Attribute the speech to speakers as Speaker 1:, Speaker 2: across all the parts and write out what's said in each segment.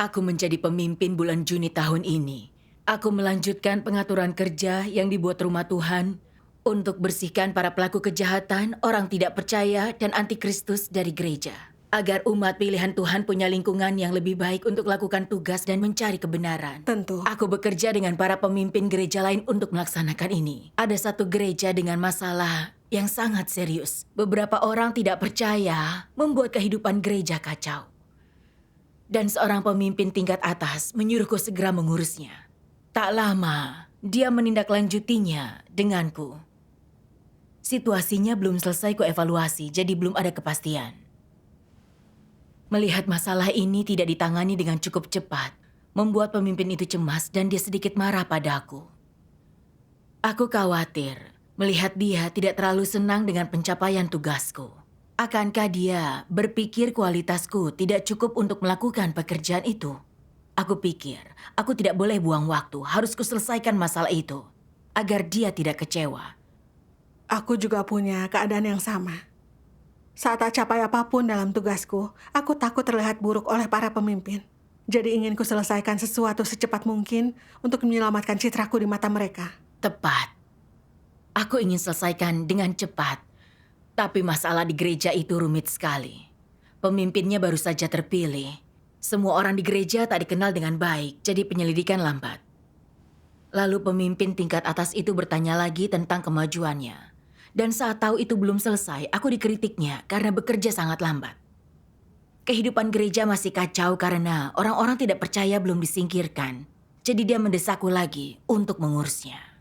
Speaker 1: Aku menjadi pemimpin bulan Juni tahun ini. Aku melanjutkan pengaturan kerja yang dibuat Rumah Tuhan untuk bersihkan para pelaku kejahatan, orang tidak percaya, dan antikristus dari gereja. Agar umat pilihan Tuhan punya lingkungan yang lebih baik untuk lakukan tugas dan mencari kebenaran.
Speaker 2: Tentu.
Speaker 1: Aku bekerja dengan para pemimpin gereja lain untuk melaksanakan ini. Ada satu gereja dengan masalah yang sangat serius. Beberapa orang tidak percaya membuat kehidupan gereja kacau. Dan seorang pemimpin tingkat atas menyuruhku segera mengurusnya. Tak lama, dia menindaklanjutinya denganku. Situasinya belum selesai kuevaluasi, jadi belum ada kepastian. Melihat masalah ini tidak ditangani dengan cukup cepat, membuat pemimpin itu cemas dan dia sedikit marah padaku. Aku khawatir melihat dia tidak terlalu senang dengan pencapaian tugasku. Akankah dia berpikir kualitasku tidak cukup untuk melakukan pekerjaan itu? Aku pikir, aku tidak boleh buang waktu, harus kuselesaikan masalah itu, agar dia tidak kecewa.
Speaker 2: Aku juga punya keadaan yang sama. Saat tak capai apapun dalam tugasku, aku takut terlihat buruk oleh para pemimpin. Jadi ingin kuselesaikan sesuatu secepat mungkin untuk menyelamatkan citraku di mata mereka.
Speaker 1: Tepat. Aku ingin selesaikan dengan cepat. Tapi masalah di gereja itu rumit sekali. Pemimpinnya baru saja terpilih. Semua orang di gereja tak dikenal dengan baik, jadi penyelidikan lambat. Lalu pemimpin tingkat atas itu bertanya lagi tentang kemajuannya. Dan saat tahu itu belum selesai, aku dikritiknya karena bekerja sangat lambat. Kehidupan gereja masih kacau karena orang-orang tidak percaya belum disingkirkan. Jadi dia mendesakku lagi untuk mengurusnya.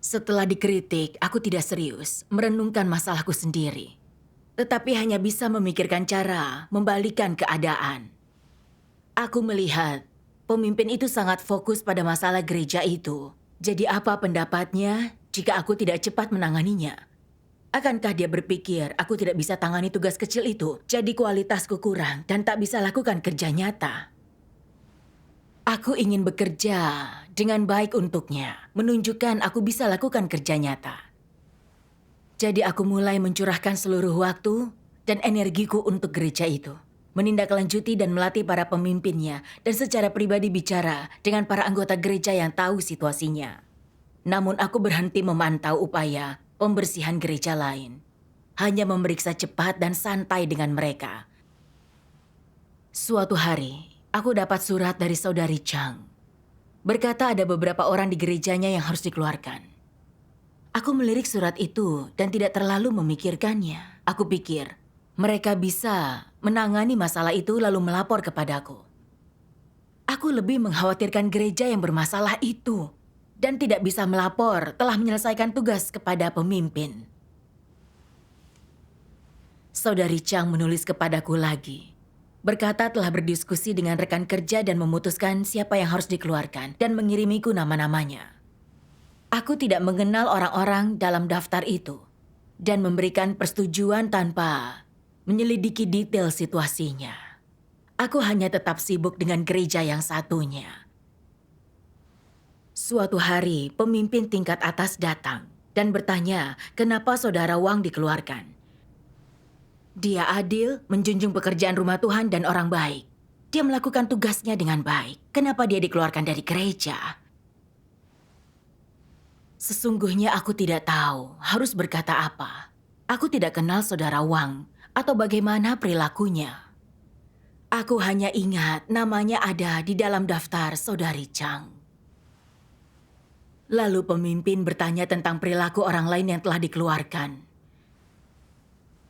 Speaker 1: Setelah dikritik, aku tidak serius merenungkan masalahku sendiri. Tetapi hanya bisa memikirkan cara membalikan keadaan. Aku melihat pemimpin itu sangat fokus pada masalah gereja itu. Jadi apa pendapatnya jika aku tidak cepat menanganinya? Akankah dia berpikir aku tidak bisa tangani tugas kecil itu, jadi kualitasku kurang dan tak bisa lakukan kerja nyata? Aku ingin bekerja dengan baik untuknya, menunjukkan aku bisa lakukan kerja nyata. Jadi aku mulai mencurahkan seluruh waktu dan energiku untuk gereja itu. Menindaklanjuti dan melatih para pemimpinnya dan secara pribadi bicara dengan para anggota gereja yang tahu situasinya. Namun aku berhenti memantau upaya pembersihan gereja lain. Hanya memeriksa cepat dan santai dengan mereka. Suatu hari, aku dapat surat dari saudari Chang. Berkata ada beberapa orang di gerejanya yang harus dikeluarkan. Aku melirik surat itu dan tidak terlalu memikirkannya. Aku pikir, mereka bisa menangani masalah itu lalu melapor kepadaku. Aku lebih mengkhawatirkan gereja yang bermasalah itu dan tidak bisa melapor telah menyelesaikan tugas kepada pemimpin. Saudari Chang menulis kepadaku lagi. Berkata telah berdiskusi dengan rekan kerja dan memutuskan siapa yang harus dikeluarkan dan mengirimiku nama-namanya. Aku tidak mengenal orang-orang dalam daftar itu dan memberikan persetujuan tanpa menyelidiki detail situasinya. Aku hanya tetap sibuk dengan gereja yang satunya. Suatu hari, pemimpin tingkat atas datang dan bertanya kenapa saudara Wang dikeluarkan. Dia adil, menjunjung pekerjaan Rumah Tuhan dan orang baik. Dia melakukan tugasnya dengan baik. Kenapa dia dikeluarkan dari gereja? Sesungguhnya aku tidak tahu harus berkata apa. Aku tidak kenal saudara Wang atau bagaimana perilakunya. Aku hanya ingat namanya ada di dalam daftar saudari Chang. Lalu pemimpin bertanya tentang perilaku orang lain yang telah dikeluarkan.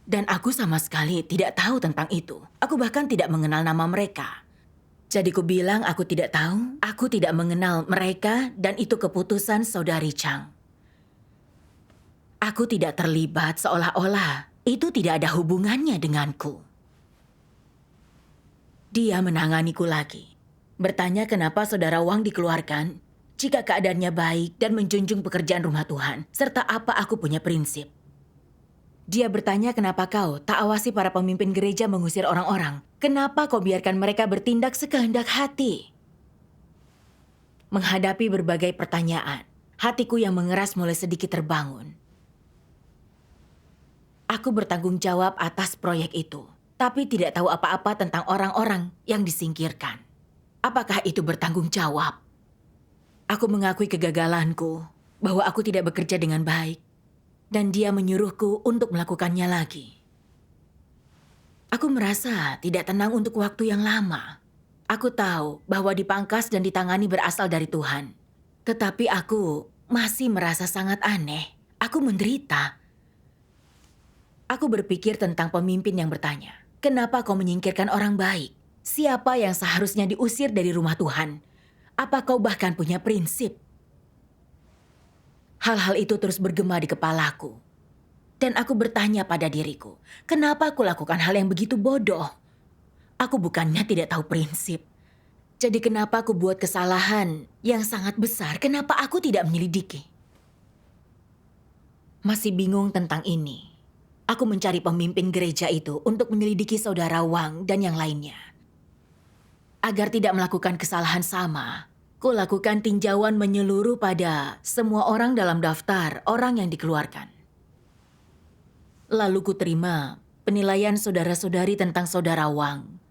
Speaker 1: Dan aku sama sekali tidak tahu tentang itu. Aku bahkan tidak mengenal nama mereka. Jadi ku bilang aku tidak tahu, aku tidak mengenal mereka dan itu keputusan saudari Chang. Aku tidak terlibat seolah-olah itu tidak ada hubungannya denganku. Dia menanganiku lagi. Bertanya kenapa saudara Wang dikeluarkan jika keadaannya baik dan menjunjung pekerjaan Rumah Tuhan, serta apa aku punya prinsip. Dia bertanya kenapa kau tak awasi para pemimpin gereja mengusir orang-orang. Kenapa kau biarkan mereka bertindak sekehendak hati? Menghadapi berbagai pertanyaan, hatiku yang mengeras mulai sedikit terbangun. Aku bertanggung jawab atas proyek itu. tapi tidak tahu apa-apa tentang orang-orang yang disingkirkan. Apakah itu bertanggung jawab? Aku mengakui kegagalanku, bahwa aku tidak bekerja dengan baik, dan dia menyuruhku untuk melakukannya lagi. Aku merasa tidak tenang untuk waktu yang lama. Aku tahu bahwa dipangkas dan ditangani berasal dari Tuhan. Tetapi aku masih merasa sangat aneh. Aku menderita. Aku berpikir tentang pemimpin yang bertanya, "Kenapa kau menyingkirkan orang baik? Siapa yang seharusnya diusir dari rumah Tuhan? Apa kau bahkan punya prinsip?" Hal-hal itu terus bergema di kepalaku. Dan aku bertanya pada diriku, kenapa aku lakukan hal yang begitu bodoh? Aku bukannya tidak tahu prinsip. Jadi kenapa aku buat kesalahan yang sangat besar? Kenapa aku tidak menyelidiki? Masih bingung tentang ini. Aku mencari pemimpin gereja itu untuk menyelidiki saudara Wang dan yang lainnya. Agar tidak melakukan kesalahan sama, ku lakukan tinjauan menyeluruh pada semua orang dalam daftar orang yang dikeluarkan. Lalu ku terima penilaian saudara-saudari tentang saudara Wang.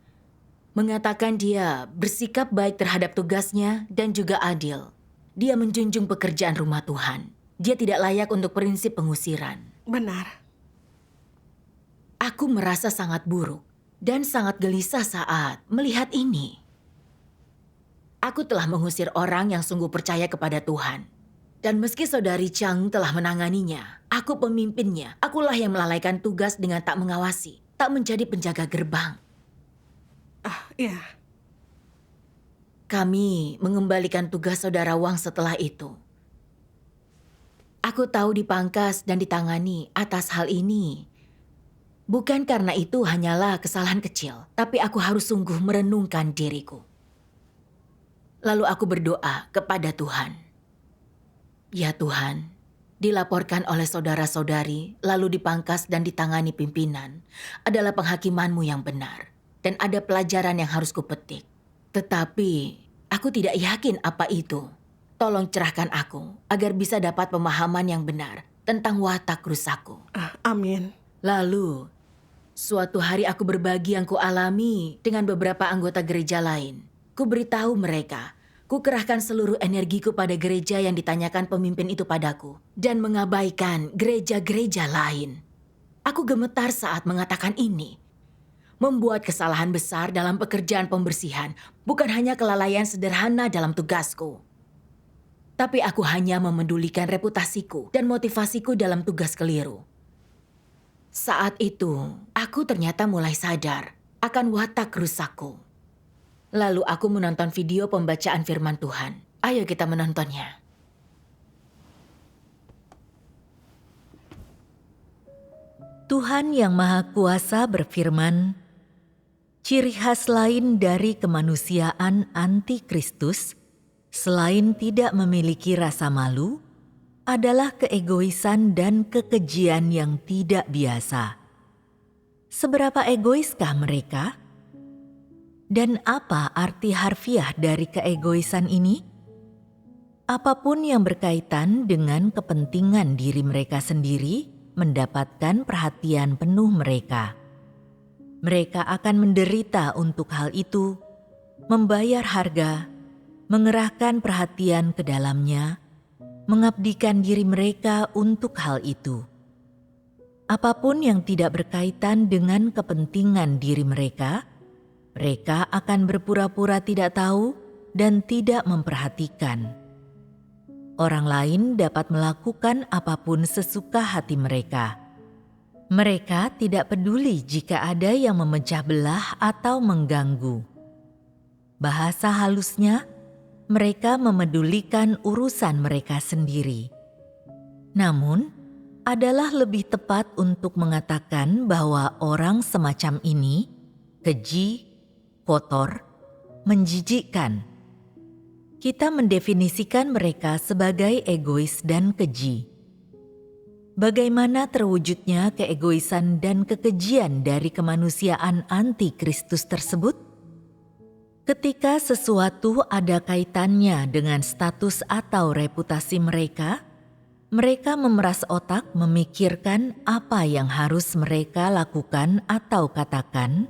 Speaker 1: Mengatakan dia bersikap baik terhadap tugasnya dan juga adil. Dia menjunjung pekerjaan rumah Tuhan. Dia tidak layak untuk prinsip pengusiran.
Speaker 2: Benar.
Speaker 1: Aku merasa sangat buruk dan sangat gelisah saat melihat ini. Aku telah mengusir orang yang sungguh percaya kepada Tuhan. Dan meski saudari Chang telah menanganinya, aku pemimpinnya. Akulah yang melalaikan tugas dengan tak mengawasi, tak menjadi penjaga gerbang.
Speaker 2: Iya.
Speaker 1: Kami mengembalikan tugas saudara Wang setelah itu. Aku tahu dipangkas dan ditangani atas hal ini. Bukan karena itu hanyalah kesalahan kecil, tapi aku harus sungguh merenungkan diriku. Lalu aku berdoa kepada Tuhan. Ya Tuhan, dilaporkan oleh saudara-saudari, lalu dipangkas dan ditangani pimpinan, adalah penghakiman-Mu yang benar. Dan ada pelajaran yang harus kupetik. Tetapi, aku tidak yakin apa itu. Tolong cerahkan aku, agar bisa dapat pemahaman yang benar tentang watak rusakku.
Speaker 2: Amin.
Speaker 1: Lalu, suatu hari aku berbagi yang kualami dengan beberapa anggota gereja lain. Ku beritahu mereka, ku kerahkan seluruh energiku pada gereja yang ditanyakan pemimpin itu padaku, dan mengabaikan gereja-gereja lain. Aku gemetar saat mengatakan ini. Membuat kesalahan besar dalam pekerjaan pembersihan bukan hanya kelalaian sederhana dalam tugasku. Tapi aku hanya memedulikan reputasiku dan motivasiku dalam tugas keliru. Saat itu, aku ternyata mulai sadar akan watak rusakku. Lalu aku menonton video pembacaan firman Tuhan. Ayo kita menontonnya.
Speaker 3: Tuhan Yang Maha Kuasa berfirman, ciri khas lain dari kemanusiaan anti-Kristus, selain tidak memiliki rasa malu, adalah keegoisan dan kekejian yang tidak biasa. Seberapa egoiskah mereka? Dan apa arti harfiah dari keegoisan ini? Apapun yang berkaitan dengan kepentingan diri mereka sendiri mendapatkan perhatian penuh mereka. Mereka akan menderita untuk hal itu, membayar harga, mengerahkan perhatian ke dalamnya, mengabdikan diri mereka untuk hal itu. Apapun yang tidak berkaitan dengan kepentingan diri mereka, mereka akan berpura-pura tidak tahu dan tidak memperhatikan. Orang lain dapat melakukan apapun sesuka hati mereka. Mereka tidak peduli jika ada yang memecah belah atau mengganggu. Bahasa halusnya, mereka memedulikan urusan mereka sendiri. Namun, adalah lebih tepat untuk mengatakan bahwa orang semacam ini keji, kotor, menjijikkan. Kita mendefinisikan mereka sebagai egois dan keji. Bagaimana terwujudnya keegoisan dan kekejian dari kemanusiaan anti-Kristus tersebut? Ketika sesuatu ada kaitannya dengan status atau reputasi mereka, Mereka memeras otak memikirkan apa yang harus mereka lakukan atau katakan.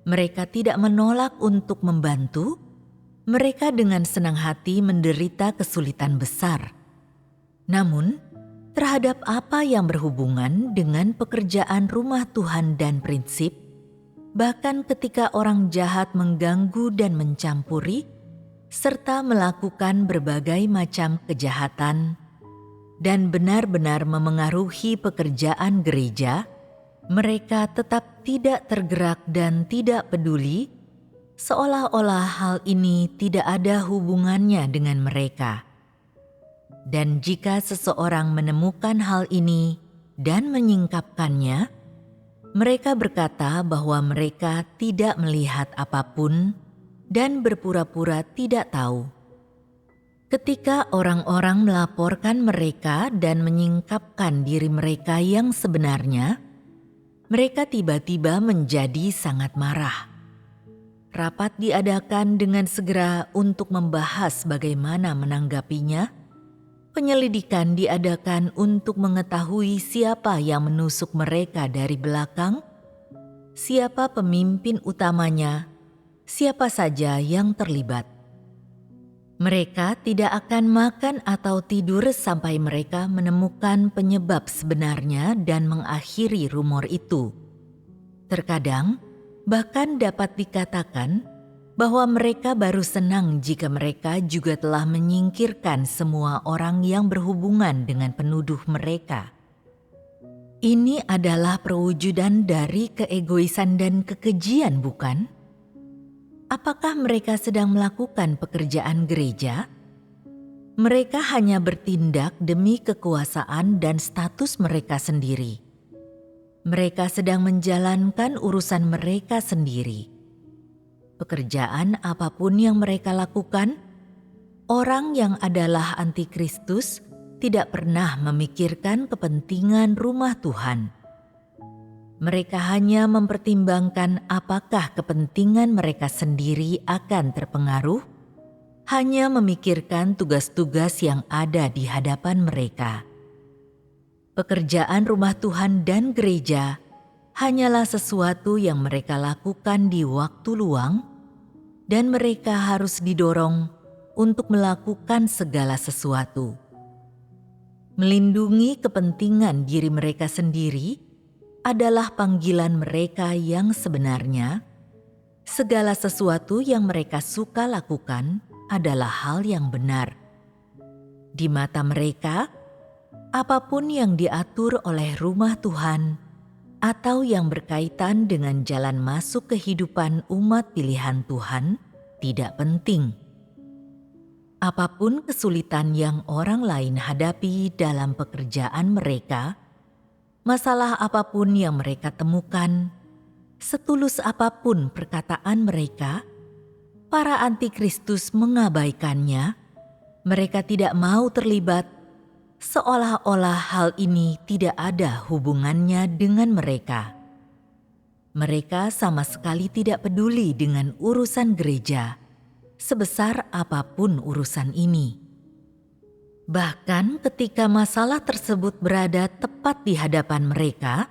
Speaker 3: Mereka tidak menolak untuk membantu. Mereka dengan senang hati menderita kesulitan besar. Namun, terhadap apa yang berhubungan dengan pekerjaan rumah Tuhan dan prinsip, bahkan ketika orang jahat mengganggu dan mencampuri, serta melakukan berbagai macam kejahatan, dan benar-benar memengaruhi pekerjaan gereja, mereka tetap tidak tergerak dan tidak peduli, seolah-olah hal ini tidak ada hubungannya dengan mereka. Dan jika seseorang menemukan hal ini dan menyingkapkannya, mereka berkata bahwa mereka tidak melihat apapun dan berpura-pura tidak tahu. Ketika orang-orang melaporkan mereka dan menyingkapkan diri mereka yang sebenarnya, mereka tiba-tiba menjadi sangat marah. Rapat diadakan dengan segera untuk membahas bagaimana menanggapinya. Penyelidikan diadakan untuk mengetahui siapa yang menusuk mereka dari belakang, siapa pemimpin utamanya, siapa saja yang terlibat. Mereka tidak akan makan atau tidur sampai mereka menemukan penyebab sebenarnya dan mengakhiri rumor itu. Terkadang, bahkan dapat dikatakan bahwa mereka baru senang jika mereka juga telah menyingkirkan semua orang yang berhubungan dengan penuduh mereka. Ini adalah perwujudan dari keegoisan dan kekejian, bukan? Apakah mereka sedang melakukan pekerjaan gereja? Mereka hanya bertindak demi kekuasaan dan status mereka sendiri. Mereka sedang menjalankan urusan mereka sendiri. Pekerjaan apapun yang mereka lakukan, orang yang adalah antikristus tidak pernah memikirkan kepentingan rumah Tuhan. Mereka hanya mempertimbangkan apakah kepentingan mereka sendiri akan terpengaruh, hanya memikirkan tugas-tugas yang ada di hadapan mereka. Pekerjaan rumah Tuhan dan gereja hanyalah sesuatu yang mereka lakukan di waktu luang, dan mereka harus didorong untuk melakukan segala sesuatu. Melindungi kepentingan diri mereka sendiri adalah panggilan mereka yang sebenarnya. Segala sesuatu yang mereka suka lakukan adalah hal yang benar. Di mata mereka, apapun yang diatur oleh rumah Tuhan atau yang berkaitan dengan jalan masuk kehidupan umat pilihan Tuhan tidak penting. Apapun kesulitan yang orang lain hadapi dalam pekerjaan mereka, masalah apapun yang mereka temukan, setulus apapun perkataan mereka, para antikristus mengabaikannya. Mereka tidak mau terlibat, seolah-olah hal ini tidak ada hubungannya dengan mereka. Mereka sama sekali tidak peduli dengan urusan gereja, sebesar apapun urusan ini. Bahkan ketika masalah tersebut berada tepat di hadapan mereka,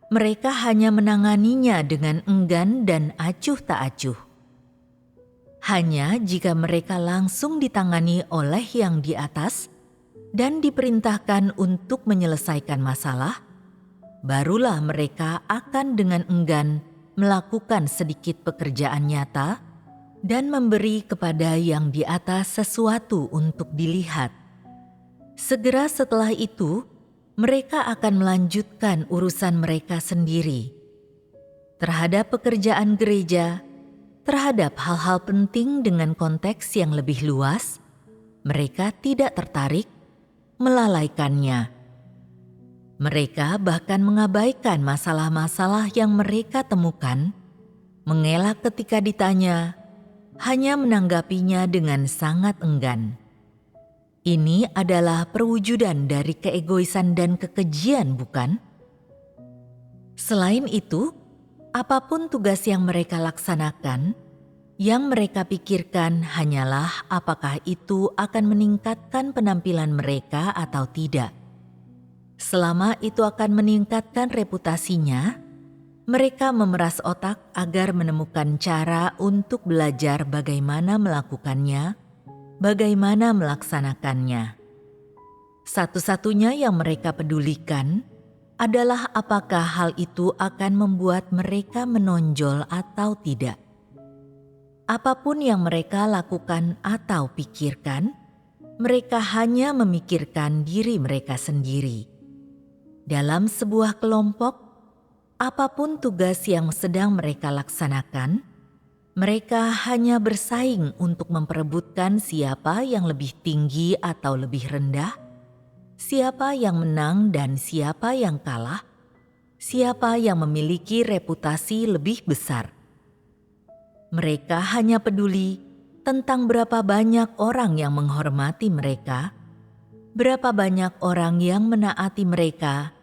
Speaker 3: mereka hanya menanganinya dengan enggan dan acuh tak acuh. Hanya jika mereka langsung ditangani oleh yang di atas dan diperintahkan untuk menyelesaikan masalah, barulah mereka akan dengan enggan melakukan sedikit pekerjaan nyata dan memberi kepada yang di atas sesuatu untuk dilihat. Segera setelah itu, mereka akan melanjutkan urusan mereka sendiri. Terhadap pekerjaan gereja, terhadap hal-hal penting dengan konteks yang lebih luas, mereka tidak tertarik, melalaikannya. Mereka bahkan mengabaikan masalah-masalah yang mereka temukan, mengelak ketika ditanya, hanya menanggapinya dengan sangat enggan. Ini adalah perwujudan dari keegoisan dan kekejian, bukan? Selain itu, apapun tugas yang mereka laksanakan, yang mereka pikirkan hanyalah apakah itu akan meningkatkan penampilan mereka atau tidak. Selama itu akan meningkatkan reputasinya, mereka memeras otak agar menemukan cara untuk belajar bagaimana melakukannya, bagaimana melaksanakannya. Satu-satunya yang mereka pedulikan adalah apakah hal itu akan membuat mereka menonjol atau tidak. Apapun yang mereka lakukan atau pikirkan, mereka hanya memikirkan diri mereka sendiri. Dalam sebuah kelompok, apapun tugas yang sedang mereka laksanakan, mereka hanya bersaing untuk memperebutkan siapa yang lebih tinggi atau lebih rendah, siapa yang menang dan siapa yang kalah, siapa yang memiliki reputasi lebih besar. Mereka hanya peduli tentang berapa banyak orang yang menghormati mereka, berapa banyak orang yang menaati mereka,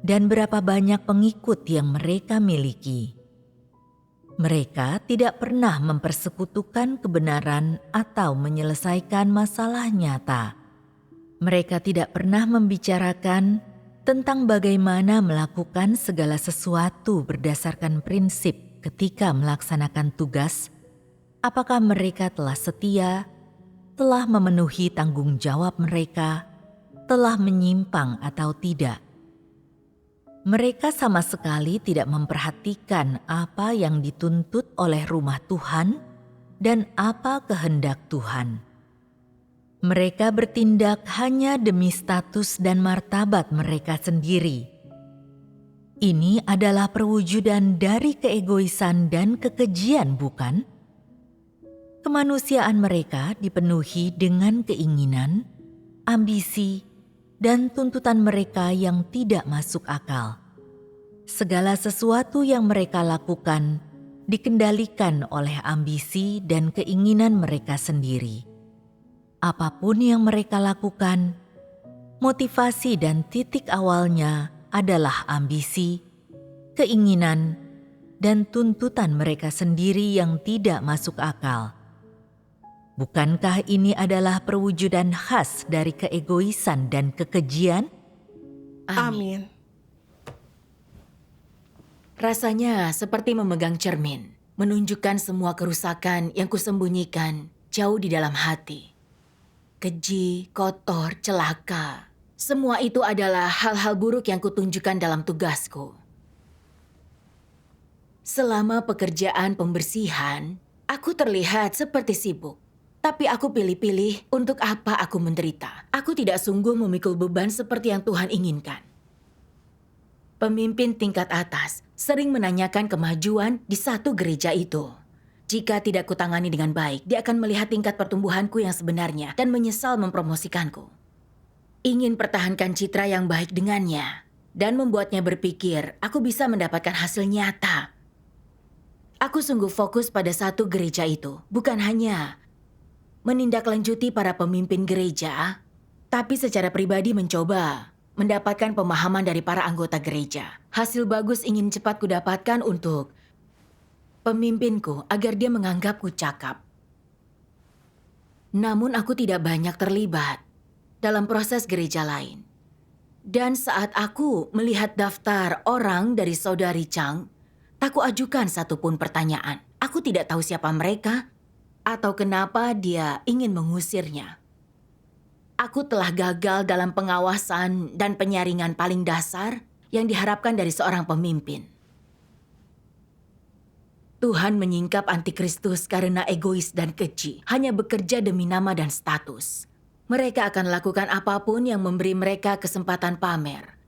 Speaker 3: dan berapa banyak pengikut yang mereka miliki. Mereka tidak pernah mempersekutukan kebenaran atau menyelesaikan masalah nyata. Mereka tidak pernah membicarakan tentang bagaimana melakukan segala sesuatu berdasarkan prinsip ketika melaksanakan tugas. Apakah mereka telah setia, telah memenuhi tanggung jawab mereka, telah menyimpang atau tidak. Mereka sama sekali tidak memperhatikan apa yang dituntut oleh rumah Tuhan dan apa kehendak Tuhan. Mereka bertindak hanya demi status dan martabat mereka sendiri. Ini adalah perwujudan dari keegoisan dan kekejian, bukan? Kemanusiaan mereka dipenuhi dengan keinginan, ambisi, dan tuntutan mereka yang tidak masuk akal. Segala sesuatu yang mereka lakukan dikendalikan oleh ambisi dan keinginan mereka sendiri. Apapun yang mereka lakukan, motivasi dan titik awalnya adalah ambisi, keinginan, dan tuntutan mereka sendiri yang tidak masuk akal. Bukankah ini adalah perwujudan khas dari keegoisan dan kekejian?
Speaker 2: Amin.
Speaker 1: Rasanya seperti memegang cermin, menunjukkan semua kerusakan yang kusembunyikan jauh di dalam hati. Keji, kotor, celaka. Semua itu adalah hal-hal buruk yang kutunjukkan dalam tugasku. Selama pekerjaan pembersihan, aku terlihat seperti sibuk. Tapi aku pilih-pilih untuk apa aku menderita. Aku tidak sungguh memikul beban seperti yang Tuhan inginkan. Pemimpin tingkat atas sering menanyakan kemajuan di satu gereja itu. Jika tidak kutangani dengan baik, dia akan melihat tingkat pertumbuhanku yang sebenarnya dan menyesal mempromosikanku. Ingin pertahankan citra yang baik dengannya dan membuatnya berpikir aku bisa mendapatkan hasil nyata. Aku sungguh fokus pada satu gereja itu, bukan hanya menindaklanjuti para pemimpin gereja, tapi secara pribadi mencoba mendapatkan pemahaman dari para anggota gereja. Hasil bagus ingin cepat kudapatkan untuk pemimpinku agar dia menganggapku cakap. Namun aku tidak banyak terlibat dalam proses gereja lain. Dan saat aku melihat daftar orang dari saudari Chang, tak kuajukan satupun pertanyaan. Aku tidak tahu siapa mereka atau kenapa dia ingin mengusirnya. Aku telah gagal dalam pengawasan dan penyaringan paling dasar yang diharapkan dari seorang pemimpin. Tuhan menyingkap antikristus karena egois dan keji, hanya bekerja demi nama dan status. Mereka akan lakukan apapun yang memberi mereka kesempatan pamer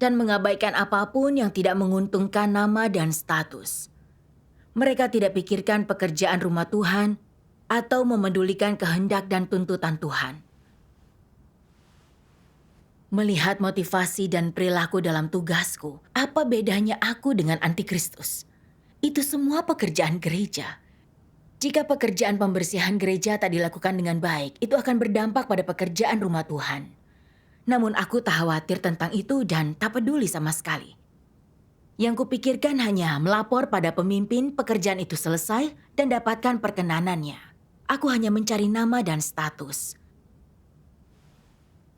Speaker 1: dan mengabaikan apapun yang tidak menguntungkan nama dan status. Mereka tidak pikirkan pekerjaan rumah Tuhan atau memedulikan kehendak dan tuntutan Tuhan. Melihat motivasi dan perilaku dalam tugasku, apa bedanya aku dengan antikristus? Itu semua pekerjaan gereja. Jika pekerjaan pembersihan gereja tak dilakukan dengan baik, itu akan berdampak pada pekerjaan rumah Tuhan. Namun aku tak khawatir tentang itu dan tak peduli sama sekali. Yang kupikirkan hanya melapor pada pemimpin pekerjaan itu selesai dan dapatkan perkenanannya. Aku hanya mencari nama dan status.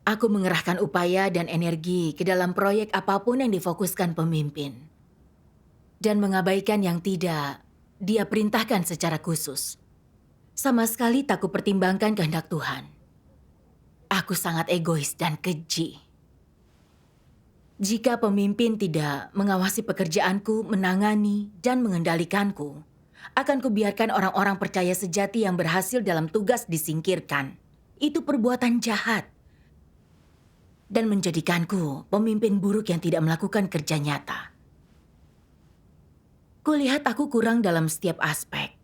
Speaker 1: Aku mengerahkan upaya dan energi ke dalam proyek apapun yang difokuskan pemimpin. Dan mengabaikan yang tidak dia perintahkan secara khusus. Sama sekali tak kupertimbangkan kehendak Tuhan. Aku sangat egois dan keji. Jika pemimpin tidak mengawasi pekerjaanku, menangani, dan mengendalikanku, akan kubiarkan orang-orang percaya sejati yang berhasil dalam tugas disingkirkan. Itu perbuatan jahat. Dan menjadikanku pemimpin buruk yang tidak melakukan kerja nyata. Kulihat aku kurang dalam setiap aspek.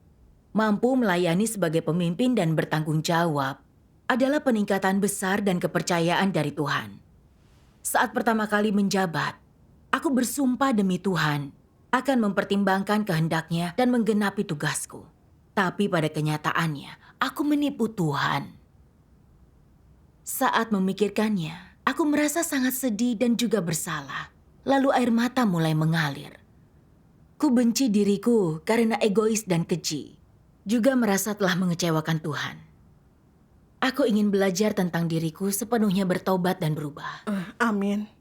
Speaker 1: Mampu melayani sebagai pemimpin dan bertanggung jawab adalah peningkatan besar dan kepercayaan dari Tuhan. Saat pertama kali menjabat, aku bersumpah demi Tuhan akan mempertimbangkan kehendaknya dan menggenapi tugasku. Tapi pada kenyataannya, aku menipu Tuhan. Saat memikirkannya, aku merasa sangat sedih dan juga bersalah. Lalu air mata mulai mengalir. Ku benci diriku karena egois dan keji. Juga merasa telah mengecewakan Tuhan. Aku ingin belajar tentang diriku sepenuhnya bertobat dan berubah.
Speaker 2: Amin.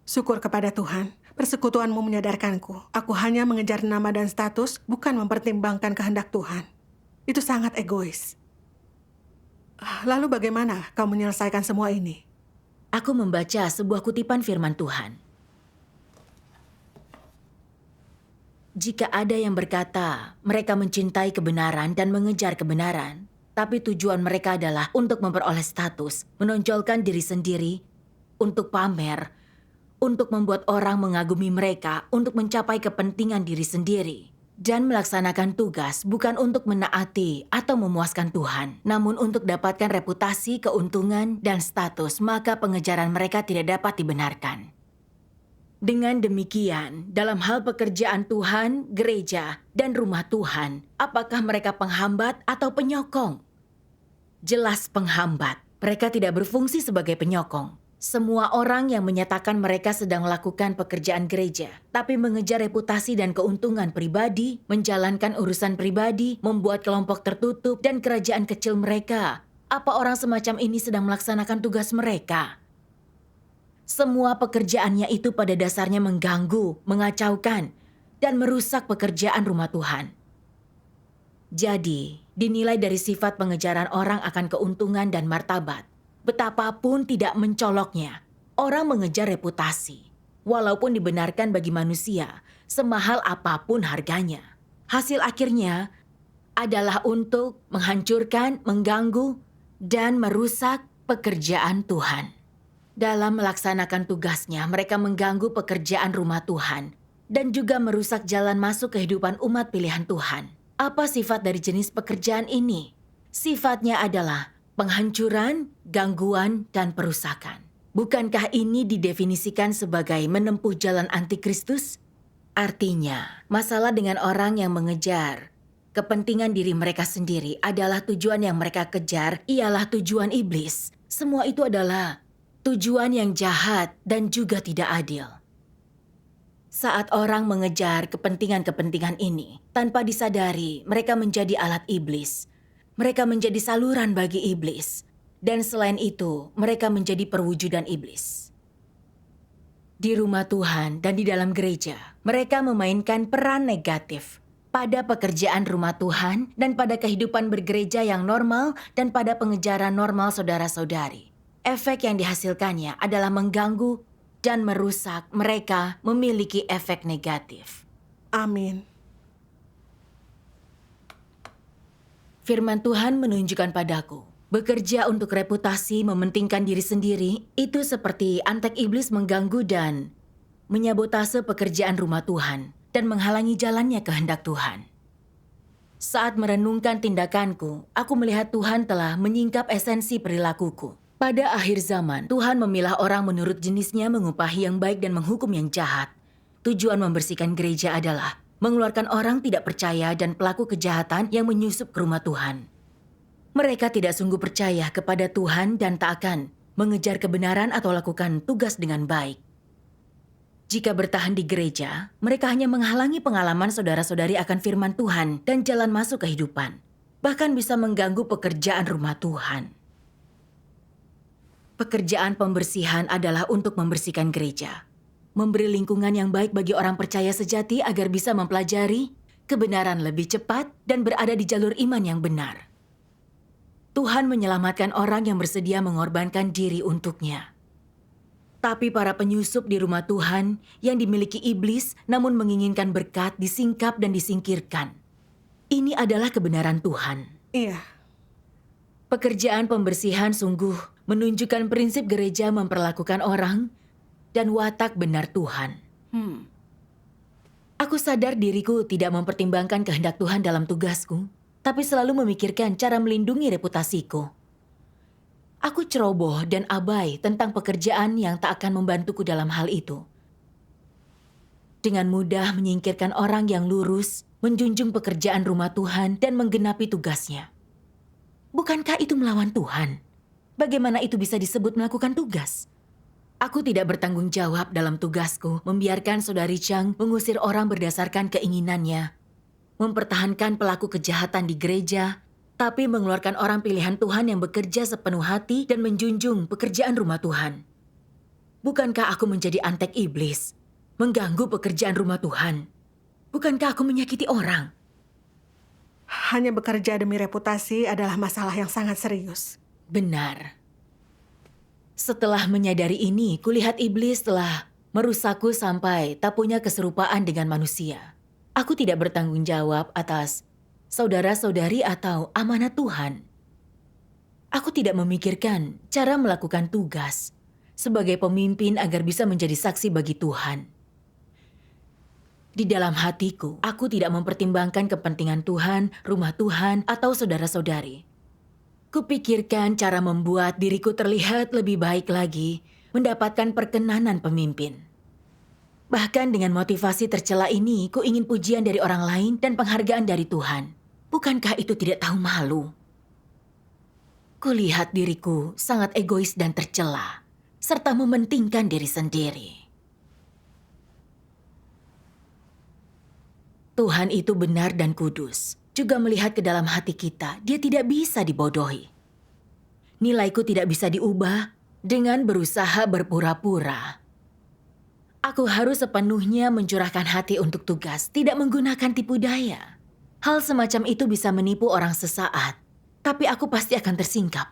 Speaker 2: Syukur kepada Tuhan, persekutuanmu menyadarkanku. Aku hanya mengejar nama dan status, bukan mempertimbangkan kehendak Tuhan. Itu sangat egois. Lalu bagaimana kau menyelesaikan semua ini?
Speaker 1: Aku membaca sebuah kutipan firman Tuhan. Jika ada yang berkata mereka mencintai kebenaran dan mengejar kebenaran, tapi tujuan mereka adalah untuk memperoleh status, menonjolkan diri sendiri, untuk pamer, untuk membuat orang mengagumi mereka, untuk mencapai kepentingan diri sendiri, dan melaksanakan tugas bukan untuk menaati atau memuaskan Tuhan, namun untuk dapatkan reputasi, keuntungan, dan status, maka pengejaran mereka tidak dapat dibenarkan. Dengan demikian, dalam hal pekerjaan Tuhan, gereja, dan rumah Tuhan, apakah mereka penghambat atau penyokong? Jelas penghambat. Mereka tidak berfungsi sebagai penyokong. Semua orang yang menyatakan mereka sedang melakukan pekerjaan gereja, tapi mengejar reputasi dan keuntungan pribadi, menjalankan urusan pribadi, membuat kelompok tertutup, dan kerajaan kecil mereka. Apa orang semacam ini sedang melaksanakan tugas mereka? Semua pekerjaannya itu pada dasarnya mengganggu, mengacaukan, dan merusak pekerjaan rumah Tuhan. Jadi, dinilai dari sifat pengejaran orang akan keuntungan dan martabat. Betapapun tidak mencoloknya, orang mengejar reputasi. Walaupun dibenarkan bagi manusia, semahal apapun harganya. Hasil akhirnya adalah untuk menghancurkan, mengganggu, dan merusak pekerjaan Tuhan. Dalam melaksanakan tugasnya, mereka mengganggu pekerjaan rumah Tuhan dan juga merusak jalan masuk kehidupan umat pilihan Tuhan. Apa sifat dari jenis pekerjaan ini? Sifatnya adalah penghancuran, gangguan, dan perusakan. Bukankah ini didefinisikan sebagai menempuh jalan antikristus? Artinya, masalah dengan orang yang mengejar kepentingan diri mereka sendiri adalah tujuan yang mereka kejar ialah tujuan iblis. Semua itu adalah tujuan yang jahat dan juga tidak adil. Saat orang mengejar kepentingan-kepentingan ini, tanpa disadari mereka menjadi alat iblis. Mereka menjadi saluran bagi iblis. Dan selain itu, mereka menjadi perwujudan iblis. Di rumah Tuhan dan di dalam gereja, mereka memainkan peran negatif pada pekerjaan rumah Tuhan dan pada kehidupan bergereja yang normal dan pada pengejaran normal saudara-saudari. Efek yang dihasilkannya adalah mengganggu dan merusak. Mereka memiliki efek negatif.
Speaker 2: Amin.
Speaker 1: Firman Tuhan menunjukkan padaku, bekerja untuk reputasi, mementingkan diri sendiri, itu seperti antek iblis mengganggu dan menyabotase pekerjaan rumah Tuhan dan menghalangi jalannya kehendak Tuhan. Saat merenungkan tindakanku, aku melihat Tuhan telah menyingkap esensi perilakuku. Pada akhir zaman, Tuhan memilah orang menurut jenisnya, mengupahi yang baik dan menghukum yang jahat. Tujuan membersihkan gereja adalah mengeluarkan orang tidak percaya dan pelaku kejahatan yang menyusup ke rumah Tuhan. Mereka tidak sungguh percaya kepada Tuhan dan tak akan mengejar kebenaran atau lakukan tugas dengan baik. Jika bertahan di gereja, mereka hanya menghalangi pengalaman saudara-saudari akan firman Tuhan dan jalan masuk kehidupan. Bahkan bisa mengganggu pekerjaan rumah Tuhan. Pekerjaan pembersihan adalah untuk membersihkan gereja. Memberi lingkungan yang baik bagi orang percaya sejati agar bisa mempelajari kebenaran lebih cepat dan berada di jalur iman yang benar. Tuhan menyelamatkan orang yang bersedia mengorbankan diri untuknya. Tapi para penyusup di rumah Tuhan yang dimiliki iblis namun menginginkan berkat disingkap dan disingkirkan. Ini adalah kebenaran Tuhan.
Speaker 2: Iya,
Speaker 1: Pekerjaan pembersihan sungguh menunjukkan prinsip gereja memperlakukan orang dan watak benar Tuhan. Aku sadar diriku tidak mempertimbangkan kehendak Tuhan dalam tugasku, tapi selalu memikirkan cara melindungi reputasiku. Aku ceroboh dan abai tentang pekerjaan yang tak akan membantuku dalam hal itu. Dengan mudah menyingkirkan orang yang lurus, menjunjung pekerjaan rumah Tuhan dan menggenapi tugasnya. Bukankah itu melawan Tuhan? Bagaimana itu bisa disebut melakukan tugas? Aku tidak bertanggung jawab dalam tugasku membiarkan saudari Chang mengusir orang berdasarkan keinginannya, mempertahankan pelaku kejahatan di gereja, tapi mengeluarkan orang pilihan Tuhan yang bekerja sepenuh hati dan menjunjung pekerjaan rumah Tuhan. Bukankah aku menjadi antek iblis, mengganggu pekerjaan rumah Tuhan? Bukankah aku menyakiti orang?
Speaker 2: hanya bekerja demi reputasi adalah masalah yang sangat serius.
Speaker 1: Benar. Setelah menyadari ini, kulihat iblis telah merusakku sampai tak punya keserupaan dengan manusia. Aku tidak bertanggung jawab atas saudara-saudari atau amanat Tuhan. Aku tidak memikirkan cara melakukan tugas sebagai pemimpin agar bisa menjadi saksi bagi Tuhan. Di dalam hatiku, aku tidak mempertimbangkan kepentingan Tuhan, rumah Tuhan, atau saudara-saudari. Kupikirkan cara membuat diriku terlihat lebih baik lagi, mendapatkan perkenanan pemimpin. Bahkan dengan motivasi tercela ini, ku ingin pujian dari orang lain dan penghargaan dari Tuhan. Bukankah itu tidak tahu malu? Kulihat diriku sangat egois dan tercela, serta mementingkan diri sendiri. Tuhan itu benar dan kudus, juga melihat ke dalam hati kita. Dia tidak bisa dibodohi. Nilaiku tidak bisa diubah dengan berusaha berpura-pura. Aku harus sepenuhnya mencurahkan hati untuk tugas, tidak menggunakan tipu daya. Hal semacam itu bisa menipu orang sesaat, tapi aku pasti akan tersingkap.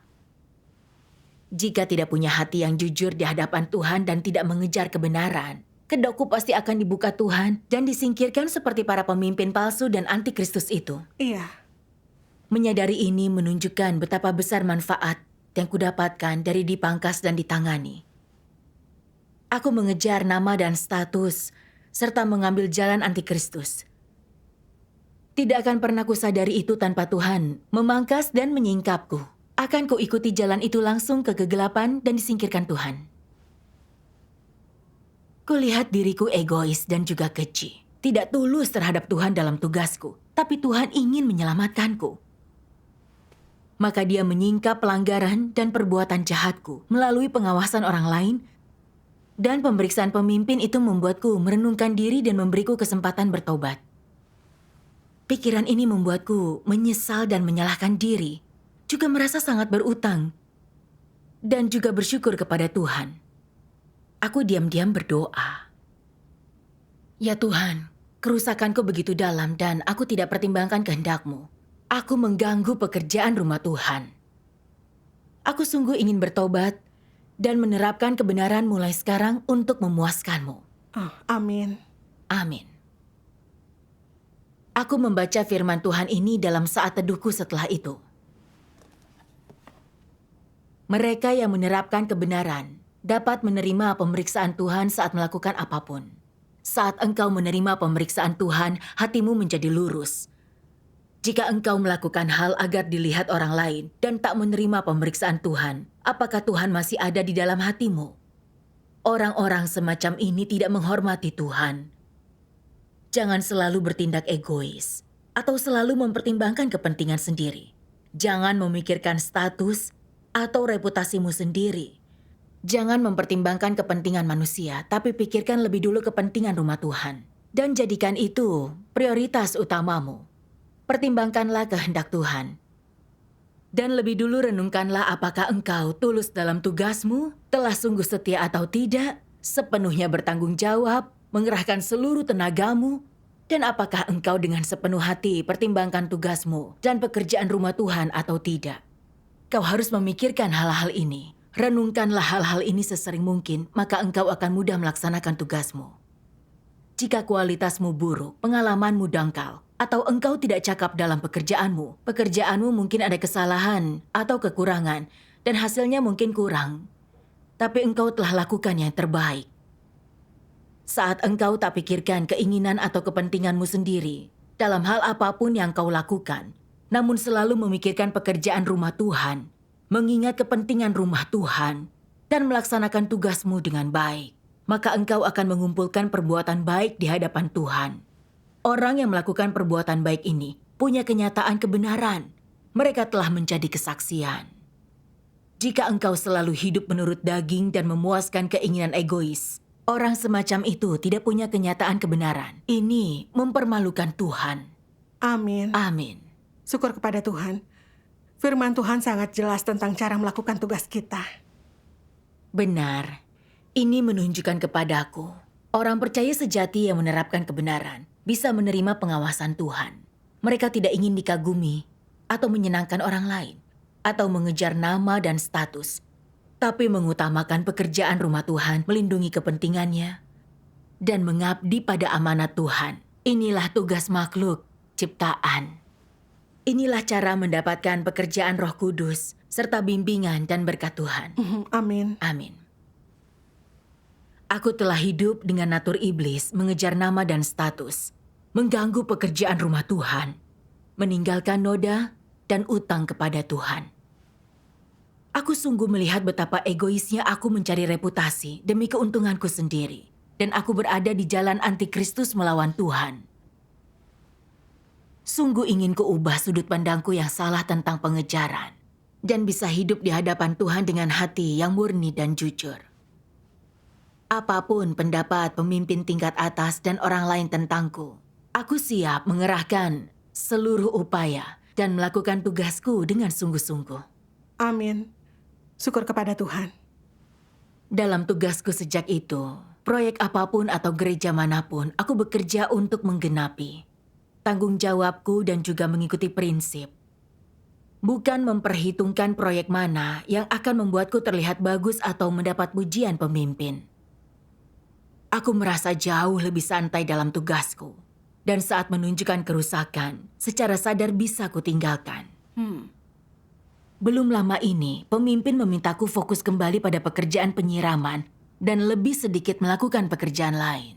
Speaker 1: Jika tidak punya hati yang jujur di hadapan Tuhan dan tidak mengejar kebenaran, kedokku pasti akan dibuka Tuhan dan disingkirkan seperti para pemimpin palsu dan antikristus itu.
Speaker 2: Iya,
Speaker 1: Menyadari ini menunjukkan betapa besar manfaat yang kudapatkan dari dipangkas dan ditangani. Aku mengejar nama dan status, serta mengambil jalan antikristus. Tidak akan pernah kusadari itu tanpa Tuhan memangkas dan menyingkapku. Akan kuikuti jalan itu langsung ke kegelapan dan disingkirkan Tuhan. Kulihat diriku egois dan juga keji. Tidak tulus terhadap Tuhan dalam tugasku, tapi Tuhan ingin menyelamatkanku. Maka Dia menyingkap pelanggaran dan perbuatan jahatku melalui pengawasan orang lain, dan pemeriksaan pemimpin itu membuatku merenungkan diri dan memberiku kesempatan bertobat. Pikiran ini membuatku menyesal dan menyalahkan diri, juga merasa sangat berutang, dan juga bersyukur kepada Tuhan. Aku diam-diam berdoa. Ya Tuhan, kerusakanku begitu dalam dan aku tidak pertimbangkan kehendak-Mu. Aku mengganggu pekerjaan rumah Tuhan. Aku sungguh ingin bertobat dan menerapkan kebenaran mulai sekarang untuk memuaskan-Mu.
Speaker 2: oh, amin.
Speaker 1: Amin. Aku membaca firman Tuhan ini dalam saat teduhku setelah itu. Mereka yang menerapkan kebenaran dapat menerima pemeriksaan Tuhan saat melakukan apapun. Saat engkau menerima pemeriksaan Tuhan, hatimu menjadi lurus. Jika engkau melakukan hal agar dilihat orang lain dan tak menerima pemeriksaan Tuhan, apakah Tuhan masih ada di dalam hatimu? Orang-orang semacam ini tidak menghormati Tuhan. Jangan selalu bertindak egois atau selalu mempertimbangkan kepentingan sendiri. Jangan memikirkan status atau reputasimu sendiri. Jangan mempertimbangkan kepentingan manusia, tapi pikirkan lebih dulu kepentingan rumah Tuhan. Dan jadikan itu prioritas utamamu. Pertimbangkanlah kehendak Tuhan. Dan lebih dulu renungkanlah apakah engkau tulus dalam tugasmu, telah sungguh setia atau tidak, sepenuhnya bertanggung jawab, mengerahkan seluruh tenagamu, dan apakah engkau dengan sepenuh hati pertimbangkan tugasmu dan pekerjaan rumah Tuhan atau tidak. Kau harus memikirkan hal-hal ini. Renungkanlah hal-hal ini sesering mungkin, maka engkau akan mudah melaksanakan tugasmu. Jika kualitasmu buruk, pengalamanmu dangkal, atau engkau tidak cakap dalam pekerjaanmu mungkin ada kesalahan atau kekurangan, dan hasilnya mungkin kurang. Tapi engkau telah lakukan yang terbaik. Saat engkau tak pikirkan keinginan atau kepentinganmu sendiri, dalam hal apapun yang kau lakukan, namun selalu memikirkan pekerjaan rumah Tuhan, mengingat kepentingan rumah Tuhan, dan melaksanakan tugasmu dengan baik, maka engkau akan mengumpulkan perbuatan baik di hadapan Tuhan. Orang yang melakukan perbuatan baik ini punya kenyataan kebenaran. Mereka telah menjadi kesaksian. Jika engkau selalu hidup menurut daging dan memuaskan keinginan egois, orang semacam itu tidak punya kenyataan kebenaran. Ini mempermalukan Tuhan.
Speaker 2: Amin.
Speaker 1: Amin.
Speaker 2: Syukur kepada Tuhan. Firman Tuhan sangat jelas tentang cara melakukan tugas kita.
Speaker 1: Benar. Ini menunjukkan kepadaku, orang percaya sejati yang menerapkan kebenaran bisa menerima pengawasan Tuhan. Mereka tidak ingin dikagumi atau menyenangkan orang lain, atau mengejar nama dan status, tapi mengutamakan pekerjaan rumah Tuhan, melindungi kepentingannya, dan mengabdi pada amanat Tuhan. Inilah tugas makhluk ciptaan. Inilah cara mendapatkan pekerjaan Roh Kudus, serta bimbingan dan berkat Tuhan.
Speaker 2: Amin.
Speaker 1: Amin. Aku telah hidup dengan natur iblis, mengejar nama dan status, mengganggu pekerjaan rumah Tuhan, meninggalkan noda dan utang kepada Tuhan. Aku sungguh melihat betapa egoisnya aku mencari reputasi demi keuntunganku sendiri, dan aku berada di jalan antikristus melawan Tuhan. Sungguh ingin kuubah sudut pandangku yang salah tentang pengejaran, dan bisa hidup di hadapan Tuhan dengan hati yang murni dan jujur. Apapun pendapat pemimpin tingkat atas dan orang lain tentangku, aku siap mengerahkan seluruh upaya dan melakukan tugasku dengan sungguh-sungguh.
Speaker 2: Amin. Syukur kepada Tuhan.
Speaker 1: Dalam tugasku sejak itu, proyek apapun atau gereja manapun, aku bekerja untuk menggenapi tanggung jawabku dan juga mengikuti prinsip. Bukan memperhitungkan proyek mana yang akan membuatku terlihat bagus atau mendapat pujian pemimpin. Aku merasa jauh lebih santai dalam tugasku. Dan saat menunjukkan kerusakan, secara sadar bisa kutinggalkan. Belum lama ini, pemimpin memintaku fokus kembali pada pekerjaan penyiraman dan lebih sedikit melakukan pekerjaan lain.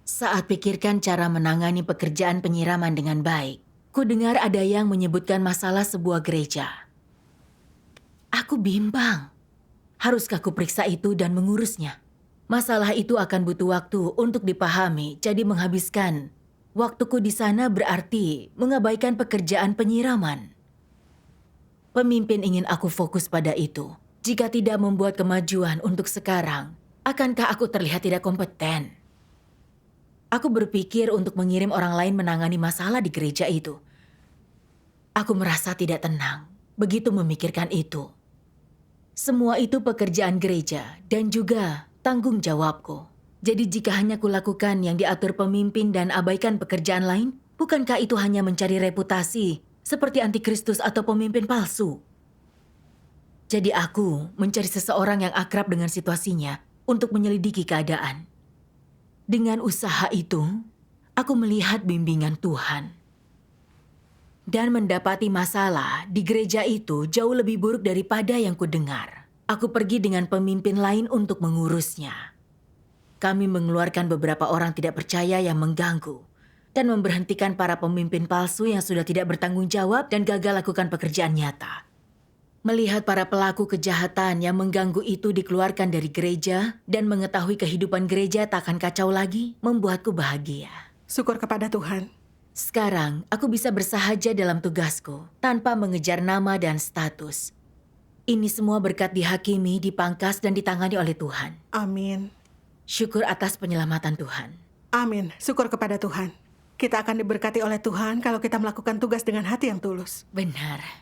Speaker 1: Saat pikirkan cara menangani pekerjaan penyiraman dengan baik, ku dengar ada yang menyebutkan masalah sebuah gereja. Aku bimbang. Haruskah kuperiksa itu dan mengurusnya? Masalah itu akan butuh waktu untuk dipahami, jadi menghabiskan waktuku di sana berarti mengabaikan pekerjaan penyiraman. Pemimpin ingin aku fokus pada itu. Jika tidak membuat kemajuan untuk sekarang, akankah aku terlihat tidak kompeten? Aku berpikir untuk mengirim orang lain menangani masalah di gereja itu. Aku merasa tidak tenang begitu memikirkan itu. Semua itu pekerjaan gereja dan juga tanggung jawabku. Jadi jika hanya kulakukan yang diatur pemimpin dan abaikan pekerjaan lain, bukankah itu hanya mencari reputasi seperti antikristus atau pemimpin palsu? Jadi aku mencari seseorang yang akrab dengan situasinya untuk menyelidiki keadaan. Dengan usaha itu, aku melihat bimbingan Tuhan. Dan mendapati masalah di gereja itu jauh lebih buruk daripada yang kudengar. Aku pergi dengan pemimpin lain untuk mengurusnya. Kami mengeluarkan beberapa orang tidak percaya yang mengganggu dan memberhentikan para pemimpin palsu yang sudah tidak bertanggung jawab dan gagal lakukan pekerjaan nyata. Melihat para pelaku kejahatan yang mengganggu itu dikeluarkan dari gereja dan mengetahui kehidupan gereja tak akan kacau lagi, membuatku bahagia.
Speaker 2: Syukur kepada Tuhan.
Speaker 1: Sekarang, aku bisa bersahaja dalam tugasku tanpa mengejar nama dan status. Ini semua berkat dihakimi, dipangkas, dan ditangani oleh Tuhan.
Speaker 2: Amin.
Speaker 1: Syukur atas penyelamatan Tuhan.
Speaker 2: Amin. Syukur kepada Tuhan. Kita akan diberkati oleh Tuhan kalau kita melakukan tugas dengan hati yang tulus.
Speaker 1: Benar.